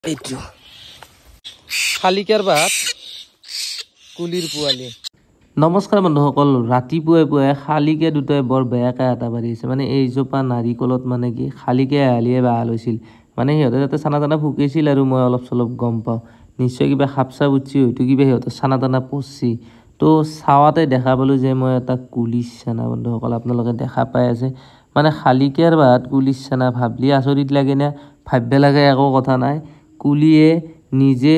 এইটো শালিকাৰ বাট কুলিৰ পোৱালি। নমস্কাৰ বন্ধুসকল, ৰাতিপুৱাই পুৱাই শালিকে দুটাই বৰ বেয়াকৈ আটা বাঢ়ি আছে। মানে এইজোপা নাৰিকলত মানে কি শালিকে হালিয়ে ভাল হৈছিল, মানে সিহঁতে তাতে চানা টানা ফুকিছিল আৰু মই অলপ চলপ গম পাওঁ নিশ্চয় কিবা সাপ চাপ উঠছি, হয়তো কিবা সিহঁতৰ চানা টানা পচছি। তো চাৱাতে দেখা পালোঁ যে মই এটা কুলিৰ চানা। বন্ধুসকল আপোনালোকে দেখা পাই আছে, মানে শালিকাৰ বাট কুলিৰ চানা ভাবলি আচৰিত লাগে না? ভাবিব লাগে একো কথা নাই। কুলিয়ে নিজে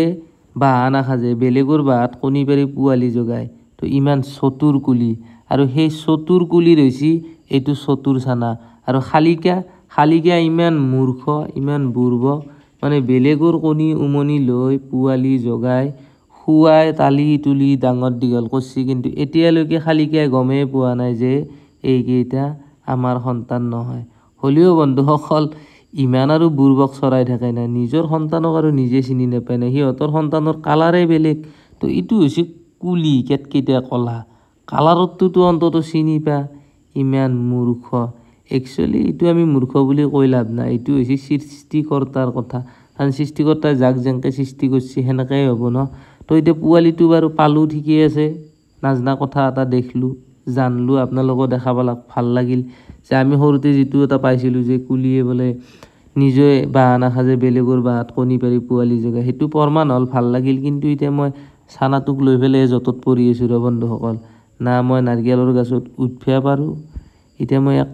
বাঁহ নাসাজে, বেলেগৰ বাঁহত কণী পাৰি পোৱালি জগায়। তো ইমান চতুৰ কুলি, আৰু সেই চতুৰ কুলিৰ হৈছে এইটো চতুৰ চানা। আৰু শালিকা ইমান মূৰ্খ, ইমান বুৰ্বক, মানে বেলেগৰ কণী উমনি লৈ পোৱালি জগাই খুৱাই তালি তুলি ডাঙৰ দীঘল কৰিছে, কিন্তু এতিয়ালৈকে শালিকাই গমেই পোৱা নাই যে এইকেইটা আমাৰ সন্তান নহয়। হ'লেও বন্ধুসকল ইমান আৰু বুৰ্বক চৰাই থাকে না, নিজৰ সন্তানক আৰু নিজে চিনি নাপায় না, সিহঁতৰ সন্তানৰ কালাৰেই বেলেগ। তো এইটো হৈছে কুলি, কেটকেইটা কলা কালাৰততো অন্তত চিনি পা। ইমান মূৰ্খ, একচুৱেলি এইটো আমি মূৰ্খ বুলি কৈ লাভ নাই, এইটো হৈছে সৃষ্টিকৰ্তাৰ কথা। কাৰণ সৃষ্টিকৰ্তাই যাক যেনেকৈ সৃষ্টি কৰিছে সেনেকৈয়ে হ'ব ন। তো এতিয়া পোৱালিটো বাৰু পালোঁ ঠিকেই আছে, নাজনা কথা এটা দেখিলোঁ জানলোঁ, আপোনালোকেও দেখা পালাক, ভাল লাগিল যে আমি সৰুতে যিটো এটা পাইছিলোঁ যে কুলিয়ে বোলে নিজে বাঁহ নাসাজে, বেলেগৰ বাঁহত কণী পাৰি পোৱালি জগায়, সেইটো প্ৰমাণ হ'ল, ভাল লাগিল। কিন্তু এতিয়া মই চানাটোক লৈ পেলাই য'তত পৰি আছোঁ ৰ বন্ধুসকল, না মই নাৰিকলৰ গছত উঠিব পাৰোঁ। এতিয়া মই এক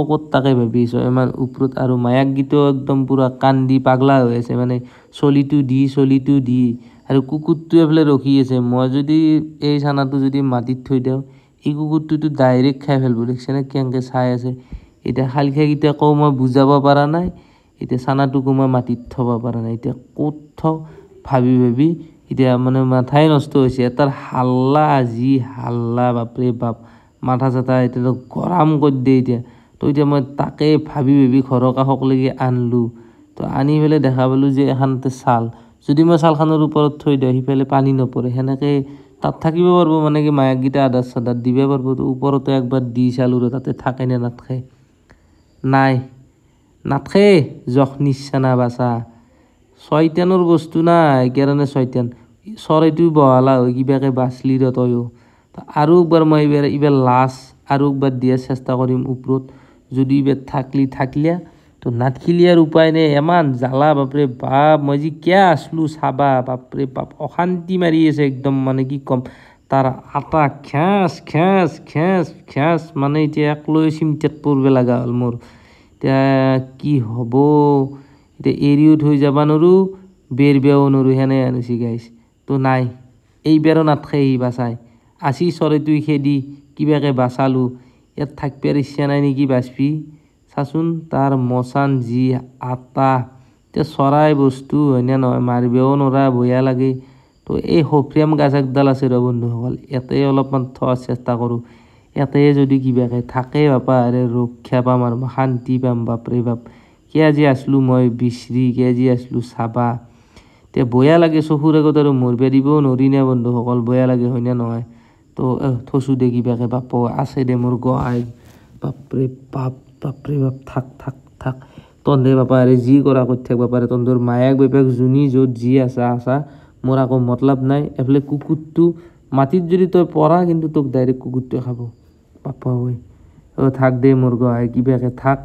ক'ত তাকে ভাবি আছোঁ ইমান ওপৰত, আৰু মায়াক গীতো একদম পূৰা কান্দি পাগলা হৈ আছে, মানে চলিটো দি আৰু কুকুৰটো এইফালে ৰখি আছে। মই যদি এই চানাটো যদি মাটিত থৈ দিওঁ, এই কুকুৰটোতো ডাইৰেক্ট খাই ফেলব, দেখিছেনে কেনেকৈ চাই আছে। এতিয়া শালিকাকেইটাকো মই বুজাব পৰা নাই, এতিয়া চানাটোকো মই মাটিত থ'ব পৰা নাই। এতিয়া ক'ত থওঁ ভাবি এতিয়া মানে মাথাই নষ্ট হৈছে। এটাৰ হাল্লা, যি হাল্লা বাপৰে বাপ, মাথা চাথা এতিয়া গৰম কৰি দিয়ে এতিয়া। তো এতিয়া মই তাকে ভাবি ঘৰৰ কাষলৈকে আনিলোঁ। তো আনি পেলাই দেখা পালোঁ যে এখনতে চাল, যদি মই চালখনৰ ওপৰত থৈ দিওঁ সিফালে পানী নপৰে, সেনেকৈ তাত থাকিব পাৰিব, মানে কি মায়াককেইটা আধাৰ চাধাৰ দিব পাৰিব। তো ওপৰতো একবাৰ দি চালোঁ ৰ তাতে থাকে নে নাথাকে, নাই নাথাকে। জখনি চানা বাচা ছয়তানৰ বস্তু নাই, কাৰণে ছয়তান চৰাইটো বহালা হৈ কিবাকৈ বাচলি ৰ তয়ো। আৰু একবাৰ মই এইবাৰ লাষ্ট আৰু একবাৰ দিয়াৰ চেষ্টা কৰিম ওপৰত, যদি এইবাৰ থাকিলে তো নাথকিলি আৰু উপায় নাই। ইমান জ্বালা বাপৰে বাপ, মই যি কিয় আছিলোঁ চাবা, বাপৰে বাপ অশান্তি মাৰি আছে একদম, মানে কি ক'ম। তাৰ আটা খেঁচ, মানে এতিয়া একলৈ চিমটাত পৰিব লগা হ'ল মোৰ। এতিয়া কি হ'ব, এতিয়া এৰিও থৈ যাব নোৱাৰোঁ, বেৰ বেয়াও নোৱাৰোঁ, সেনে আনিছে গাইছ। তো নাই, এইবাৰো নাথাকে সি বাচাই আছি, চৰাইটো খেদি কিবাকৈ বাচালোঁ। ইয়াত থাকিবৰ ইচ্ছা নাই নেকি বাচবি, চাচোন তাৰ মচান যি আটা। এতিয়া চৰাই বস্তু হয়নে নহয়, মাৰিবও নোৱাৰা, বেয়া লাগে। তো এই সফ্ৰিয়াম গাছ একডাল আছে ৰ বন্ধুসকল, ইয়াতে অলপমান থোৱাৰ চেষ্টা কৰোঁ। ইয়াতে যদি কিবাকৈ থাকে বাপা, আৰে ৰক্ষা পাম আৰু শান্তি পাম। বাপৰে বাপ কিয় যি আছিলোঁ মই বিচৰি, কিয় যি আছিলোঁ চাবা। এতিয়া বেয়া লাগে চকুৰ আগত, আৰু মৰিব দিবও নোৱাৰি না বন্ধুসকল, বেয়া লাগে হয়নে নহয়। তো থচোঁ দে কিবাকৈ, বাপ আছে দে মোৰ গহাই, বাপৰে বাপ থাক তন্ধে বাপা, আৰে যি কৰা কৰি থাক বাপা, তন্ধৰ মায়াক বেপাক যোনী য'ত যি আছা, মোৰ আকৌ মতলব নাই। এইফালে কুকুৰটো মাটিত যদি তই পৰা, কিন্তু তোক ডাইৰেক্ট কুকুৰটোৱে খাব বাপা। থাক দে মোৰ গহাই, কিবাকৈ থাক।